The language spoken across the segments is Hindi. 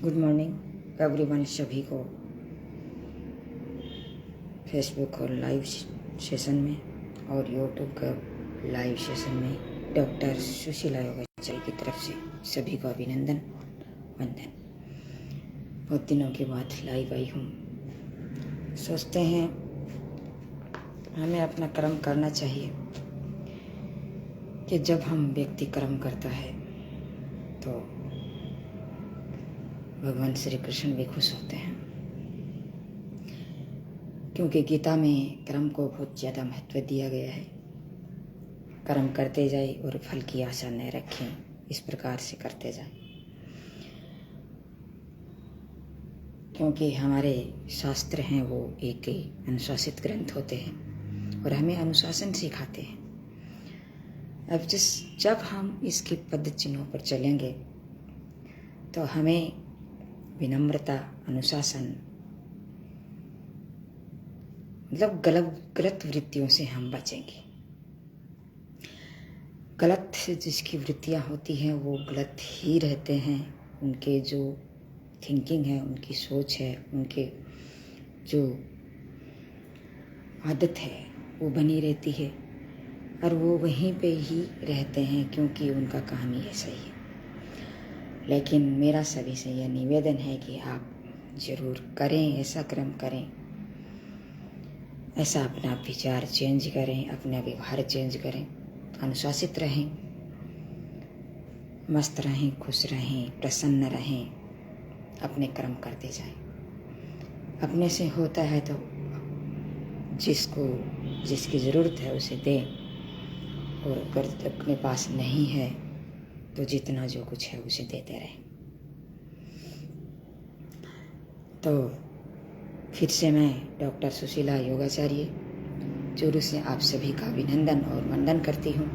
गुड मॉर्निंग एवरीवन, सभी को फेसबुक और लाइव सेशन में और यूट्यूब का लाइव सेशन में डॉक्टर सुशीला योगाचार्य की तरफ से सभी को अभिनंदन वंदन। बहुत दिनों के बाद लाइव आई हूँ। सोचते हैं हमें अपना कर्म करना चाहिए कि जब हम व्यक्ति कर्म करता है तो भगवान श्री कृष्ण भी खुश होते हैं, क्योंकि गीता में कर्म को बहुत ज़्यादा महत्व दिया गया है। कर्म करते जाए और फल की आशा न रखें, इस प्रकार से करते जाएं, क्योंकि हमारे शास्त्र हैं वो एक ही अनुशासित ग्रंथ होते हैं और हमें अनुशासन सिखाते हैं। अब जब हम इसके पद चिन्हों पर चलेंगे तो हमें विनम्रता, अनुशासन, मतलब गलत वृत्तियों से हम बचेंगे। गलत जिसकी वृत्तियां होती हैं वो गलत ही रहते हैं। उनके जो थिंकिंग है, उनकी सोच है, उनके जो आदत है वो बनी रहती है और वो वहीं पे ही रहते हैं, क्योंकि उनका काम ही ऐसा ही है। लेकिन मेरा सभी से यह निवेदन है कि आप जरूर करें, ऐसा कर्म करें, ऐसा अपना विचार चेंज करें, अपना व्यवहार चेंज करें, अनुशासित रहें, मस्त रहें, खुश रहें, प्रसन्न रहें, अपने कर्म करते जाएं। अपने से होता है तो जिसकी ज़रूरत है उसे दें, और अगर अपने पास नहीं है तो जितना जो कुछ है उसे देते रहें। तो फिर से मैं डॉक्टर सुशीला योगाचार्य चूरू से आप सभी का अभिनंदन और वंदन करती हूँ।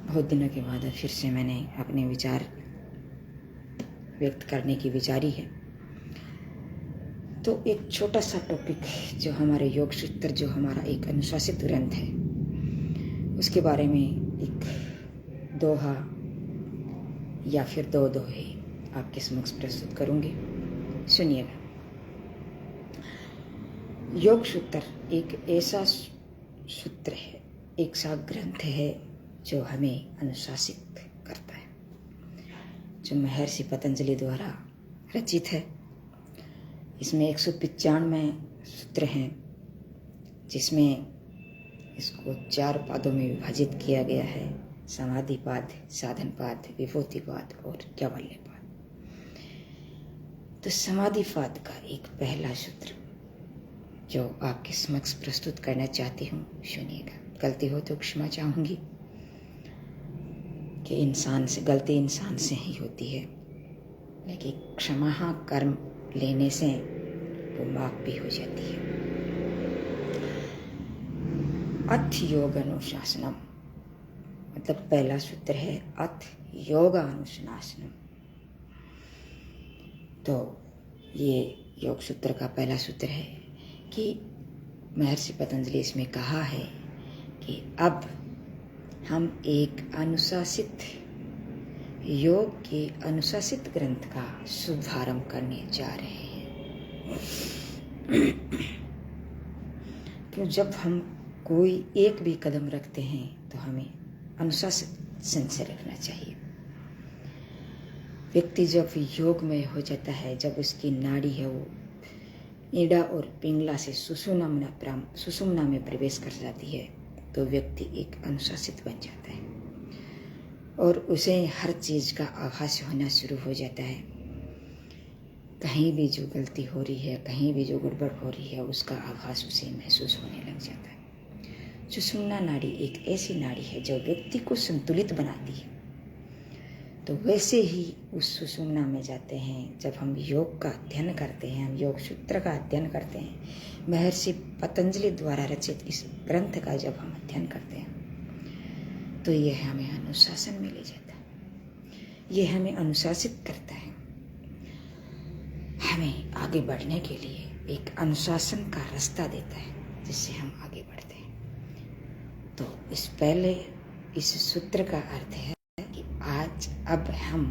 बहुत दिनों के बाद फिर से मैंने अपने विचार व्यक्त करने की विचारी है। तो एक छोटा सा टॉपिक जो हमारे योग सूत्र, जो हमारा एक अनुशासित ग्रंथ है, उसके बारे में एक दोहा या फिर दो दोहे आपके समक्ष प्रस्तुत करूंगी, सुनिएगा। योग सूत्र एक ऐसा सूत्र है, एक सा ग्रंथ है जो हमें अनुशासित करता है, जो महर्षि पतंजलि द्वारा रचित है। इसमें 195 सूत्र हैं, जिसमें इसको 4 पादों में विभाजित किया गया है: समाधिपाद, साधनपाद, विभूतिपाद और कैवल्यपाद। तो समाधिपाद का एक पहला सूत्र जो आपके समक्ष प्रस्तुत करना चाहती हूँ, सुनिएगा। गलती हो तो क्षमा चाहूँगी कि गलती इंसान से ही होती है, लेकिन क्षमा कर्म लेने से वो माफ भी हो जाती है। अथ योग अनुशासनम, मतलब पहला सूत्र है अथ योग अनुशासनम। तो ये योग सूत्र का पहला सूत्र है कि महर्षि पतंजलि इसमें कहा है कि अब हम एक अनुशासित योग के अनुशासित ग्रंथ का शुभारंभ करने जा रहे हैं। तो जब हम कोई एक भी कदम रखते हैं तो हमें अनुशासन से रखना चाहिए। व्यक्ति जब योग में हो जाता है, जब उसकी नाड़ी है वो ईड़ा और पिंगला से सुषुम्ना में प्रवेश कर जाती है, तो व्यक्ति एक अनुशासित बन जाता है और उसे हर चीज़ का आभास होना शुरू हो जाता है। कहीं भी जो गलती हो रही है, कहीं भी जो गड़बड़ हो रही है, उसका आभास उसे महसूस होने लग जाता है। सुषुम्ना नाड़ी एक ऐसी नाड़ी है जो व्यक्ति को संतुलित बनाती है। तो वैसे ही उस सुषुम्ना में जाते हैं। जब हम योग का अध्ययन करते हैं, हम योग सूत्र का अध्ययन करते हैं, महर्षि पतंजलि द्वारा रचित इस ग्रंथ का जब हम अध्ययन करते हैं, तो यह हमें अनुशासन में ले जाता है। यह हमें अनुशासित करता है। हमें आगे बढ़ने के लिए एक अनुशासन का रास्ता देता है, जिससे हम आगे बढ़ते हैं। तो इस सूत्र का अर्थ है कि अब हम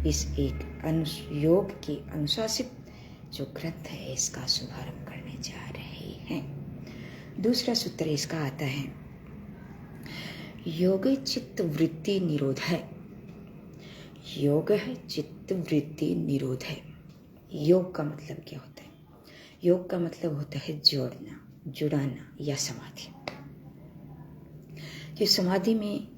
इस एक योग के अनुशासित जो ग्रंथ है इसका शुभारंभ करने जा रहे हैं। दूसरा सूत्र इसका आता है, योग चित्त वृत्ति निरोध है। योग है चित्त वृत्ति निरोध है। योग का मतलब क्या होता है? योग का मतलब होता है जोड़ना, जुड़ाना या समाधि। कि समाधि में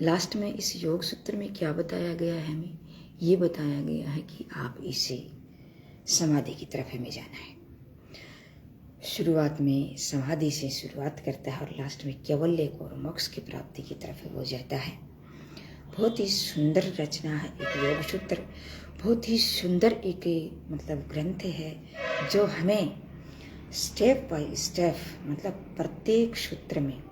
लास्ट में इस योग सूत्र में क्या बताया गया है? हमें ये बताया गया है कि आप इसे समाधि की तरफ हमें जाना है। शुरुआत में समाधि से शुरुआत करता है और लास्ट में कैवल्य को और मोक्ष की प्राप्ति की तरफ वो जाता है। बहुत ही सुंदर रचना है एक योग सूत्र, बहुत ही सुंदर एक मतलब ग्रंथ है जो हमें स्टेप बाय स्टेप मतलब प्रत्येक सूत्र में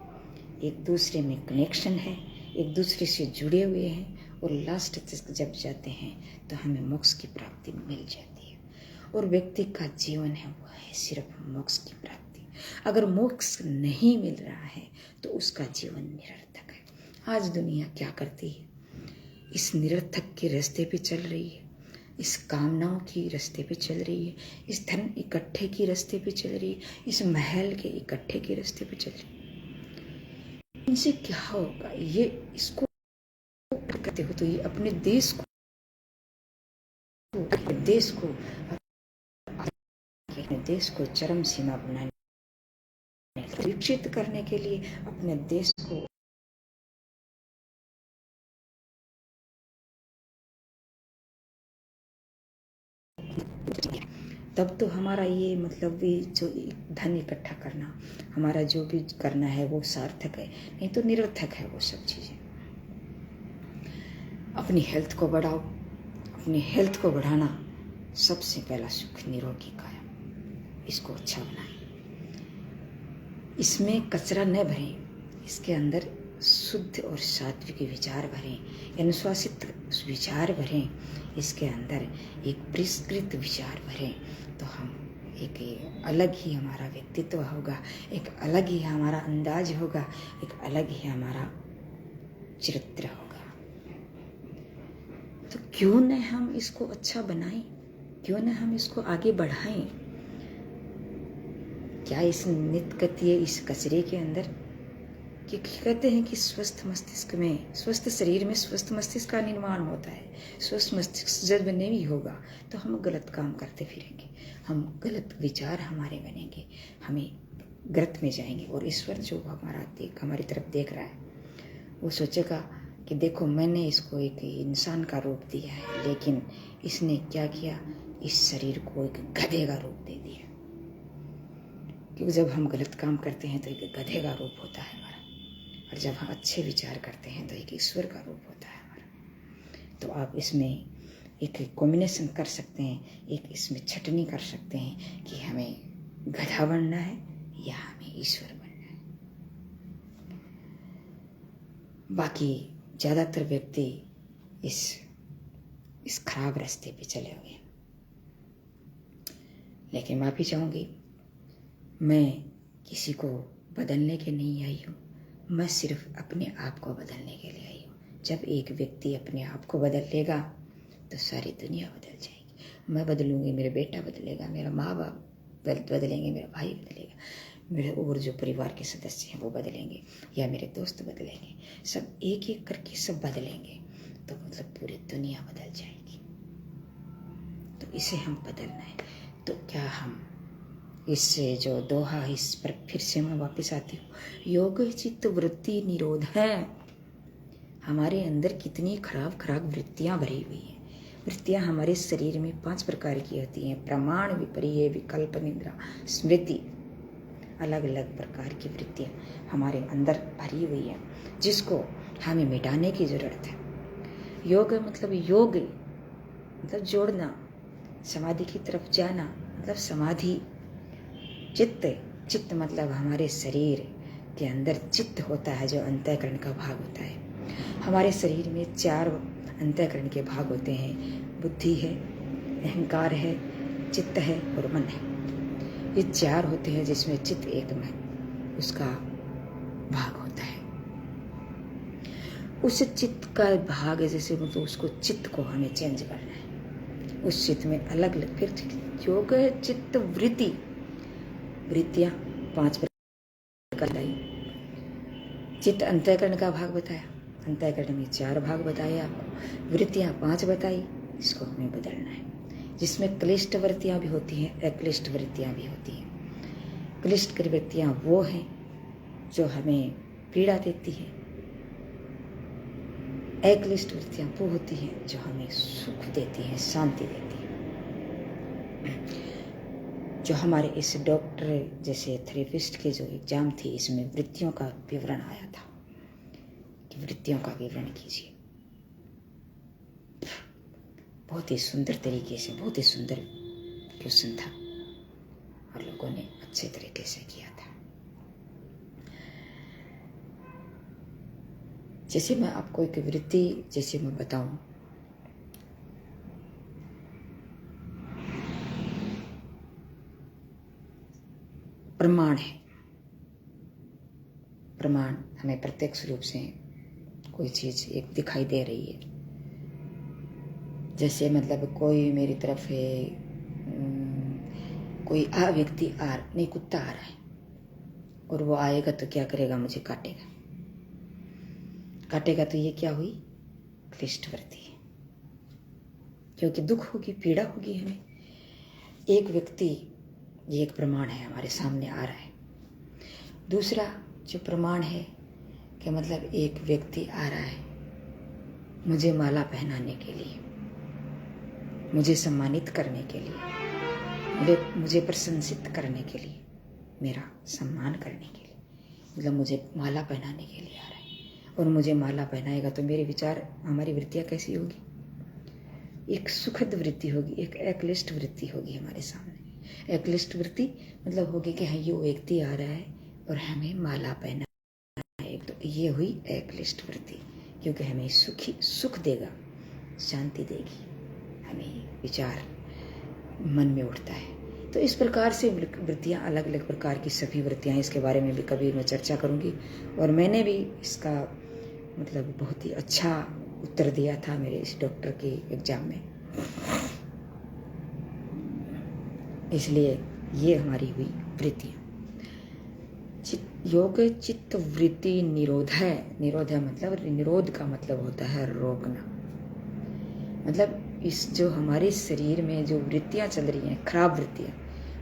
एक दूसरे में कनेक्शन है, एक दूसरे से जुड़े हुए हैं और लास्ट तक जब जाते हैं तो हमें मोक्ष की प्राप्ति मिल जाती है। और व्यक्ति का जीवन है वो है सिर्फ मोक्ष की प्राप्ति। अगर मोक्ष नहीं मिल रहा है तो उसका जीवन निरर्थक है। आज दुनिया क्या करती है? इस निरर्थक के रास्ते पे चल रही है, इस कामनाओं की रास्ते पे चल रही है, इस धन इकट्ठे की रास्ते पे चल रही है, इस महल के इकट्ठे के रास्ते पे चल रही है। इनसे क्या होगा? ये इसको करते हो तो ये अपने देश को चरम सीमा बनाने, विकसित करने के लिए अपने देश को तब तो हमारा ये मतलब भी जो धन इकट्ठा करना, हमारा जो भी करना है वो सार्थक है, नहीं तो निरर्थक है वो सब चीज़ें। अपनी हेल्थ को बढ़ाओ। अपनी हेल्थ को बढ़ाना सबसे पहला सुख निरोगी काया, इसको अच्छा बनाएं। इसमें कचरा न भरें, इसके अंदर शुद्ध और सात्विक विचार भरें, अनुशासित विचार भरें, इसके अंदर एक परिष्कृत विचार भरें तो हम एक अलग ही हमारा व्यक्तित्व होगा, एक अलग ही हमारा अंदाज होगा, एक अलग ही हमारा चरित्र होगा। तो क्यों न हम इसको अच्छा बनाएं, क्यों न हम इसको आगे बढ़ाएं। क्या इस नित्य इस कचरे के अंदर कि कहते हैं कि स्वस्थ मस्तिष्क में, स्वस्थ शरीर में स्वस्थ मस्तिष्क का निर्माण होता है। स्वस्थ मस्तिष्क जब नहीं होगा तो हम गलत काम करते फिरेंगे, हम गलत विचार हमारे बनेंगे, हमें गलत में जाएंगे। और ईश्वर जो हमारी तरफ देख रहा है वो सोचेगा कि देखो मैंने इसको एक इंसान का रूप दिया है, लेकिन इसने क्या किया? इस शरीर को एक गधे का रूप दे दिया। क्योंकि जब हम गलत काम करते हैं तो एक गधे का रूप होता है हमारा, और जब हम अच्छे विचार करते हैं तो एक ईश्वर का रूप होता है हमारा। तो आप इसमें एक कॉम्बिनेशन कर सकते हैं, एक इसमें छटनी कर सकते हैं कि हमें गधा बनना है या हमें ईश्वर बनना है। बाकी ज़्यादातर व्यक्ति इस खराब रास्ते पे चले हुए हैं। लेकिन माफ़ी चाहूँगी, मैं किसी को बदलने के नहीं आई हूँ, मैं सिर्फ अपने आप को बदलने के लिए आई हूँ। जब एक व्यक्ति अपने आप को बदल लेगा तो सारी दुनिया बदल जाएगी। मैं बदलूँगी, मेरा बेटा बदलेगा, मेरा माँ बाप बदलेंगे, मेरा भाई बदलेगा, मेरे और जो परिवार के सदस्य हैं वो बदलेंगे, या मेरे दोस्त बदलेंगे, सब एक एक करके सब बदलेंगे तो मतलब पूरी दुनिया बदल जाएगी। तो इसे हम बदलना है। तो क्या हम इससे जो दोहा, इस पर फिर से मैं वापस आती हूँ, योग चित्त वृत्ति निरोध है। हमारे अंदर कितनी खराब खराब वृत्तियाँ भरी हुई हैं। वृत्तियाँ हमारे शरीर में 5 प्रकार की होती हैं: प्रमाण, विपर्य, विकल्प, निद्रा, स्मृति। अलग अलग प्रकार की वृत्तियाँ हमारे अंदर भरी हुई है, जिसको हमें मिटाने की ज़रूरत है। योग मतलब जोड़ना, समाधि की तरफ जाना मतलब समाधि। चित्त मतलब हमारे शरीर के अंदर चित्त होता है, जो अंतःकरण का भाग होता है। हमारे शरीर में 4 अंतःकरण के भाग होते हैं: बुद्धि है, अहंकार है, चित्त है और मन है। ये 4 होते हैं, जिसमें चित्त एक में उसका भाग होता है। उस चित्त का भाग है, जैसे मतलब उसको चित्त को हमें चेंज करना है। उस चित्त में अलग अलग फिर योग है चित्त वृत्ति, वृत्तियाँ 5 प्रकार बताई। चित्त अंतःकरण का भाग बताया, अंतःकरण में 4 भाग बताए आपको, वृत्तियाँ 5 बताई। इसको हमें बदलना है, जिसमें क्लिष्ट वृत्तियाँ भी होती हैं, अक्लिष्ट वृत्तियाँ भी होती हैं। क्लिष्ट वृत्तियाँ वो हैं जो हमें पीड़ा देती हैं, अक्लिष्ट वृत्तियाँ वो होती हैं जो हमें सुख देती हैं, शांति देती हैं। जो हमारे इस डॉक्टर जैसे थेरेपिस्ट के जो एग्जाम थी, इसमें वृत्तियों का विवरण आया था कि वृत्तियों का विवरण कीजिए। बहुत ही सुंदर तरीके से, बहुत ही सुंदर क्वेश्चन था और लोगों ने अच्छे तरीके से किया था। जैसे मैं आपको एक वृत्ति जैसे मैं बताऊं, प्रमाण है। प्रमाण हमें प्रत्यक्ष रूप से कोई चीज एक दिखाई दे रही है। जैसे मतलब कोई मेरी तरफ है, कोई व्यक्ति नहीं, कुत्ता आ रहा है और वो आएगा तो क्या करेगा, मुझे काटेगा। काटेगा तो ये क्या हुई, क्लिष्ट वृत्ति है, क्योंकि दुख होगी, पीड़ा होगी हमें। एक व्यक्ति, ये एक प्रमाण है, हमारे सामने आ रहा है। दूसरा जो प्रमाण है कि मतलब एक व्यक्ति आ रहा है मुझे माला पहनाने के लिए, मुझे सम्मानित करने के लिए, मुझे प्रशंसित करने के लिए, मेरा सम्मान करने के लिए, मतलब मुझे माला पहनाने के लिए आ रहा है। और मुझे माला पहनाएगा तो मेरे विचार, हमारी वृत्तियाँ कैसी होगी, एक सुखद वृत्ति होगी, एक अक्लिष्ट वृत्ति होगी हमारे सामने। अक्लिष्ट वृत्ति मतलब होगी कि हाँ, ये व्यक्ति आ रहा है और हमें माला पहना है, तो ये हुई अक्लिष्ट वृत्ति, क्योंकि हमें सुख देगा, शांति देगी, हमें विचार मन में उठता है। तो इस प्रकार से वृत्तियाँ, अलग अलग प्रकार की सभी वृत्तियाँ, इसके बारे में भी कभी मैं चर्चा करूँगी। और मैंने भी इसका मतलब बहुत ही अच्छा उत्तर दिया था मेरे इस डॉक्टर के एग्जाम में, इसलिए ये हमारी हुई वृत्तियाँ। योग चित्त वृत्ति निरोध है। निरोध है मतलब, निरोध का मतलब होता है रोकना। मतलब इस जो हमारे शरीर में जो वृत्तियाँ चल रही हैं, खराब वृत्तियाँ,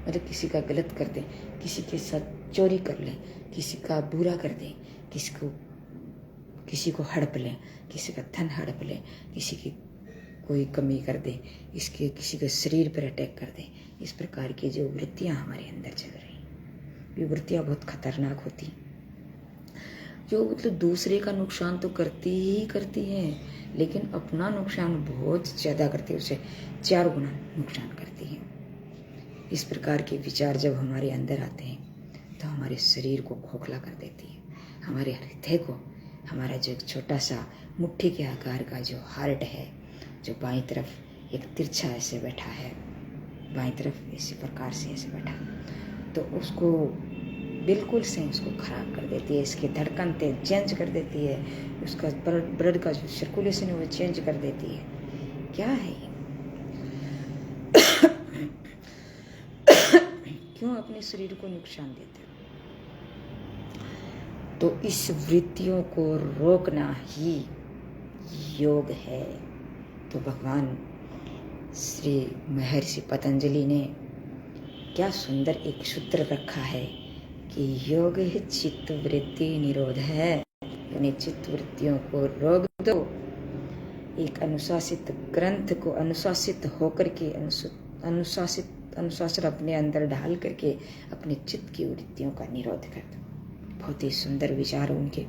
मतलब किसी का गलत कर दें, किसी के साथ चोरी कर लें, किसी का बुरा कर दें, किसी को हड़प लें, किसी का धन हड़प लें, किसी की कोई कमी कर दें, किसी के शरीर पर अटैक कर दें। इस प्रकार की जो वृत्तियाँ हमारे अंदर चल रही हैं, ये वृत्तियाँ बहुत खतरनाक होती हैं, जो मतलब दूसरे का नुकसान तो करती ही करती हैं, लेकिन अपना नुकसान बहुत ज़्यादा करती है, उसे 4 गुना नुकसान करती हैं। इस प्रकार के विचार जब हमारे अंदर आते हैं तो हमारे शरीर को खोखला कर देती है, हमारे हृदय को, हमारा जो एक छोटा सा मुट्ठी के आकार का जो हार्ट है, जो बाईं तरफ एक तिरछा ऐसे बैठा है, बाईं तरफ इसी प्रकार से ऐसे बैठा, तो उसको बिल्कुल से उसको खराब कर देती है। इसकी धड़कन चेंज कर देती है, उसका ब्लड का जो सर्कुलेशन है वो चेंज कर देती है। क्या है क्यों अपने शरीर को नुकसान देते हो? तो इस वृत्तियों को रोकना ही योग है। तो भगवान श्री महर्षि पतंजलि ने क्या सुंदर एक सूत्र रखा है कि योग ही चित्त वृत्ति निरोध है, यानी चित्त वृत्तियों को रोक दो। एक अनुशासित ग्रंथ को अनुशासित होकर के अनुशासन अपने अंदर डाल करके अपने चित्त की वृत्तियों का निरोध कर दो। बहुत ही सुंदर विचार उनके।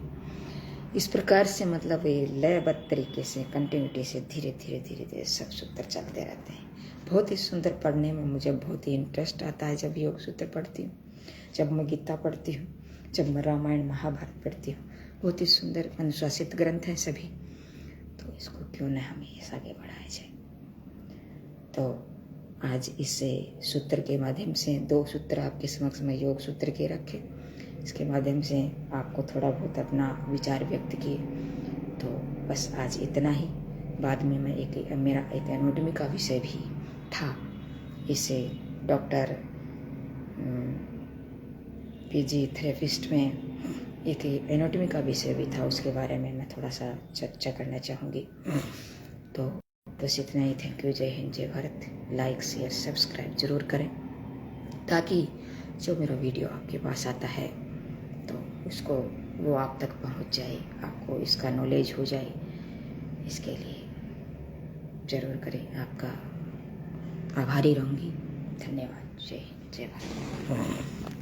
इस प्रकार से मतलब ये लयबद्ध तरीके से, कंटिन्यूटी से धीरे धीरे धीरे धीरे सब सूत्र चलते रहते हैं। बहुत ही सुंदर, पढ़ने में मुझे बहुत ही इंटरेस्ट आता है जब योग सूत्र पढ़ती हूँ, जब मैं गीता पढ़ती हूँ, जब मैं रामायण महाभारत पढ़ती हूँ। बहुत ही सुंदर अनुशासित ग्रंथ हैं सभी, तो इसको क्यों न हम इस आगे बढ़ाया जाए। तो आज इस सूत्र के माध्यम से 2 सूत्र आपके समक्ष में योग सूत्र के रखे, इसके माध्यम से आपको थोड़ा बहुत अपना विचार व्यक्त किए। तो बस आज इतना ही। बाद में मैं मेरा एक एनाटॉमी का विषय भी था, इसे डॉक्टर पीजी थेरेपिस्ट में एक एनाटॉमी का विषय भी था, उसके बारे में मैं थोड़ा सा चर्चा करना चाहूँगी। तो बस इतना ही। Thank you. जय हिंद, जय भारत। लाइक शेयर सब्सक्राइब जरूर करें, ताकि जो मेरा वीडियो आपके पास आता है तो उसको वो आप तक पहुंच जाए, आपको इसका नॉलेज हो जाए। इसके लिए ज़रूर करें। आपका आभारी रहूँगी। धन्यवाद। जय हिंद, जय भारत।